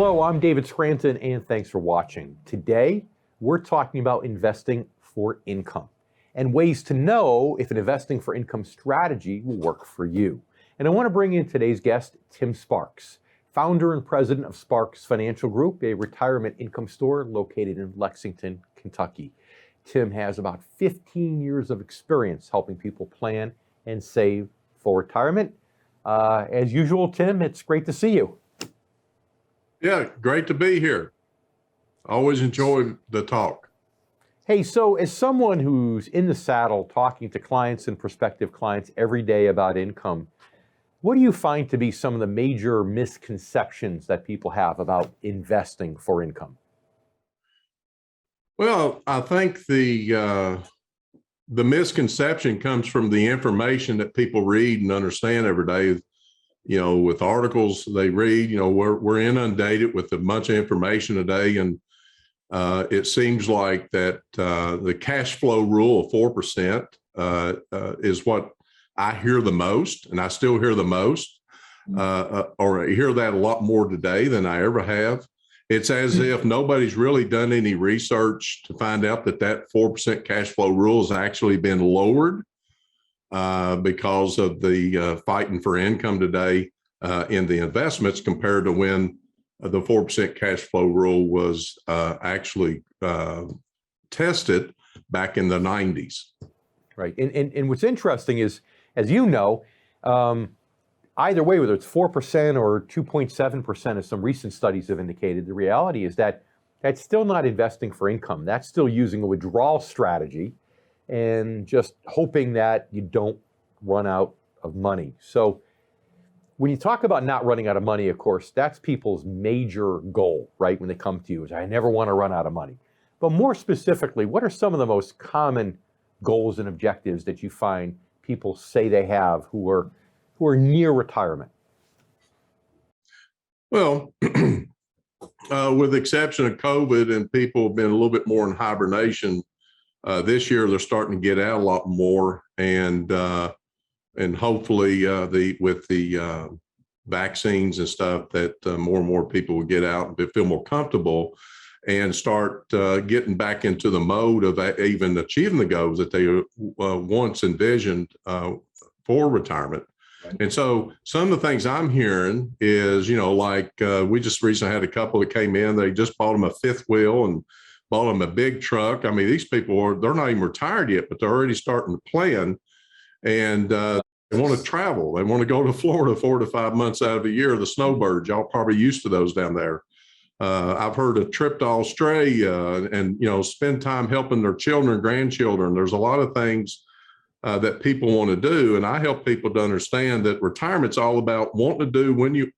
Hello, I'm David Scranton, and thanks for watching. Today, we're talking about investing for income and ways to know if an investing for income strategy will work for you. And I want to bring in today's guest, Tim Sparks, founder and president of Sparks Financial Group, a retirement income store located in Lexington, Kentucky. Tim has about 15 years of experience helping people plan and save for retirement. As usual, Tim, it's great to see you. Yeah, great to be here. Always enjoy the talk. Hey, so as someone who's in the saddle talking to clients and prospective clients every day about income, what do you find to be some of the major misconceptions that people have about investing for income? Well, I think the misconception comes from the information that people read and understand every day. You know, with articles they read, we're inundated with a bunch of information today, and it seems like that the cash flow rule of 4% is what I hear the most, and I still hear the most, or I hear that a lot more today than I ever have. It's as if nobody's really done any research to find out that 4% cash flow rule has actually been lowered because of the fighting for income today in the investments compared to when the 4% cash flow rule was actually tested back in the 90s. Right. And what's interesting is, as you know, either way, whether it's 4% or 2.7%, as some recent studies have indicated, the reality is that that's still not investing for income. That's still using a withdrawal strategy and just hoping that you don't run out of money. So when you talk about not running out of money, of course, that's people's major goal, right? When they come to you is, I never want to run out of money. But more specifically, what are some of the most common goals and objectives that you find people say they have who are near retirement? Well, with the exception of COVID and people have been a little bit more in hibernation, this year they're starting to get out a lot more, and hopefully with the vaccines and stuff that more and more people will get out and feel more comfortable and start getting back into the mode of even achieving the goals that they once envisioned for retirement. Right. And so some of the things I'm hearing is, we just recently had a couple that came in, they just bought them a fifth wheel and bought them a big truck. I mean, these people they're not even retired yet, but they're already starting to plan, and they want to travel. They want to go to Florida 4 to 5 months out of the year. The snowbirds, y'all probably used to those down there. I've heard a trip to Australia and spend time helping their children and grandchildren. There's a lot of things that people want to do, and I help people to understand that retirement's all about wanting to do when you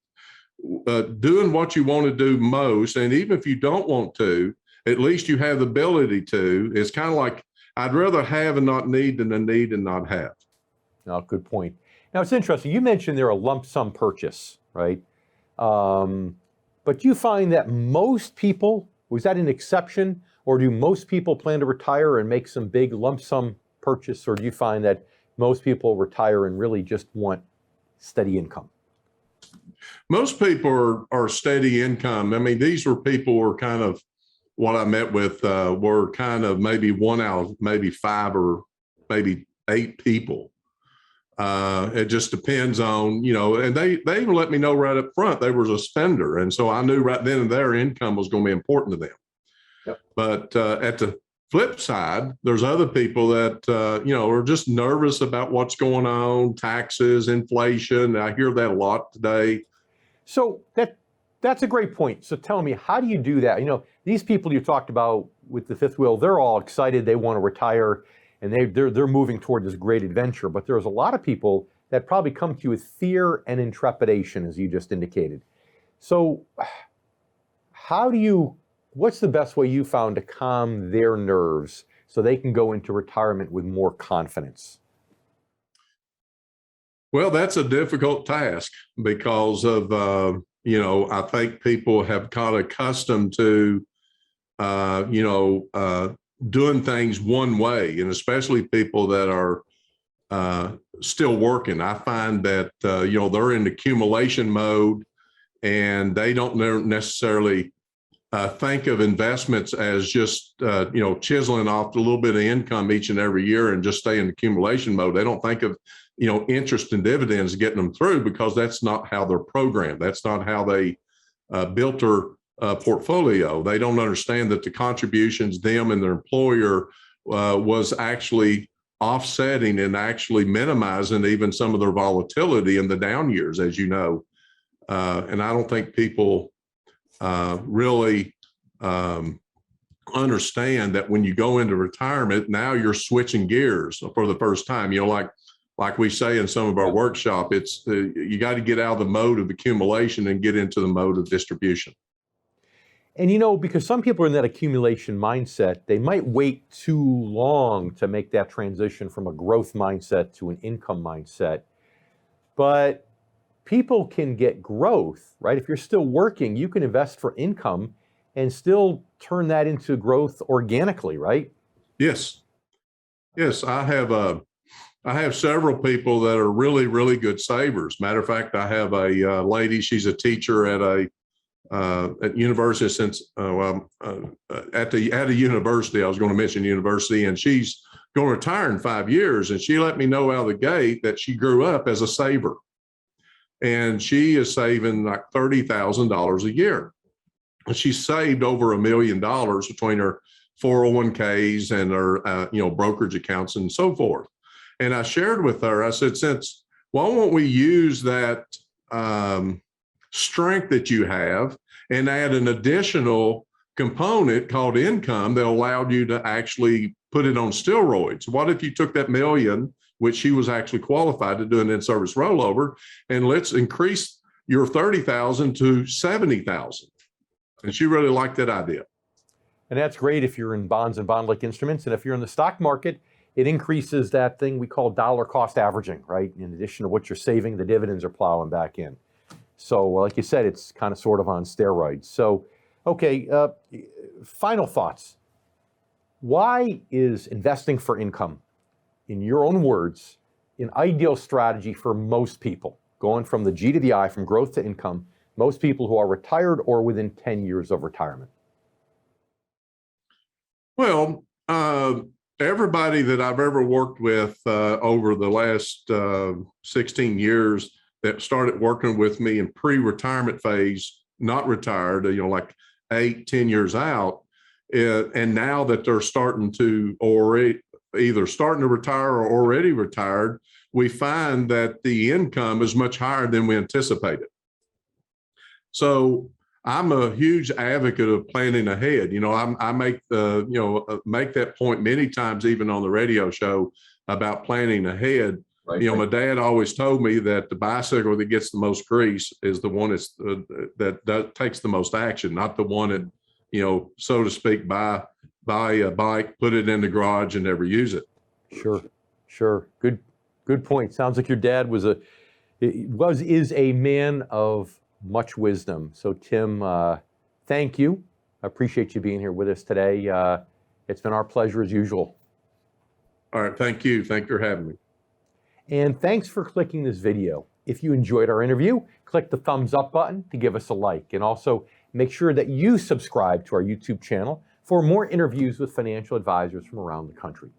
doing what you want to do most, and even if you don't want to, at least you have the ability to. It's kind of like, I'd rather have and not need than a need and not have. No, good point. Now, it's interesting. You mentioned they're a lump sum purchase, right? But you find that most people, was that an exception, or do most people plan to retire and make some big lump sum purchase, or do you find that most people retire and really just want steady income? Most people are steady income. I mean, these were people who were kind of, what I met with were kind of maybe 1 out of maybe 5 or maybe 8 people. It just depends on, and they even let me know right up front they was a spender. And so I knew right then and there income was going to be important to them. Yep. But at the flip side, there's other people that, are just nervous about what's going on, taxes, inflation. I hear that a lot today. So that's a great point. So tell me, how do you do that? These people you talked about with the fifth wheel, they're all excited. They want to retire, and they're moving toward this great adventure. But there's a lot of people that probably come to you with fear and intrepidation, as you just indicated. So what's the best way you found to calm their nerves so they can go into retirement with more confidence? Well, that's a difficult task because of, I think people have got accustomed to, doing things one way, and especially people that are still working. I find that, they're in accumulation mode and they don't necessarily think of investments as just chiseling off a little bit of income each and every year and just stay in accumulation mode. They don't think of interest and dividends getting them through, because that's not how they're programmed. That's not how they built their portfolio. They don't understand that the contributions them and their employer was actually offsetting and actually minimizing even some of their volatility in the down years, as you know. And I don't think people really understand that when you go into retirement, now you're switching gears for the first time. Like we say in some of our workshop, it's you got to get out of the mode of accumulation and get into the mode of distribution. And because some people are in that accumulation mindset, they might wait too long to make that transition from a growth mindset to an income mindset. But people can get growth, right? If you're still working, you can invest for income and still turn that into growth organically, right? Yes. I have several people that are really, really good savers. Matter of fact, I have a lady. She's a teacher at university at a university. I was going to mention university, and she's going to retire in 5 years. And she let me know out of the gate that she grew up as a saver, and she is saving like $30,000 a year. And she's saved over $1 million between her 401ks and her brokerage accounts and so forth. And I shared with her, I said, why won't we use that strength that you have and add an additional component called income that allowed you to actually put it on steroids? What if you took that $1 million, which she was actually qualified to do an in-service rollover, and let's increase your $30,000 to $70,000? And she really liked that idea. And that's great if you're in bonds and bond-like instruments. And if you're in the stock market, it increases that thing we call dollar cost averaging, right? In addition to what you're saving, the dividends are plowing back in. So like you said, it's kind of sort of on steroids. So, okay, final thoughts. Why is investing for income, in your own words, an ideal strategy for most people? Going from the G to the I, from growth to income, most people who are retired or within 10 years of retirement. Well, everybody that I've ever worked with over the last 16 years that started working with me in pre-retirement phase, not retired, like 8-10 years out, and now that they're starting to either starting to retire or already retired, we find that the income is much higher than we anticipated. So I'm a huge advocate of planning ahead. I make that point many times, even on the radio show, about planning ahead. Right. My dad always told me that the bicycle that gets the most grease is the one that takes the most action, not the one that, so to speak, buy a bike, put it in the garage, and never use it. Sure. Good point. Sounds like your dad is a man of much wisdom. So Tim, thank you. I appreciate you being here with us today. It's been our pleasure as usual. All right. Thank you. Thank you for having me. And thanks for clicking this video. If you enjoyed our interview, click the thumbs up button to give us a like. And also make sure that you subscribe to our YouTube channel for more interviews with financial advisors from around the country.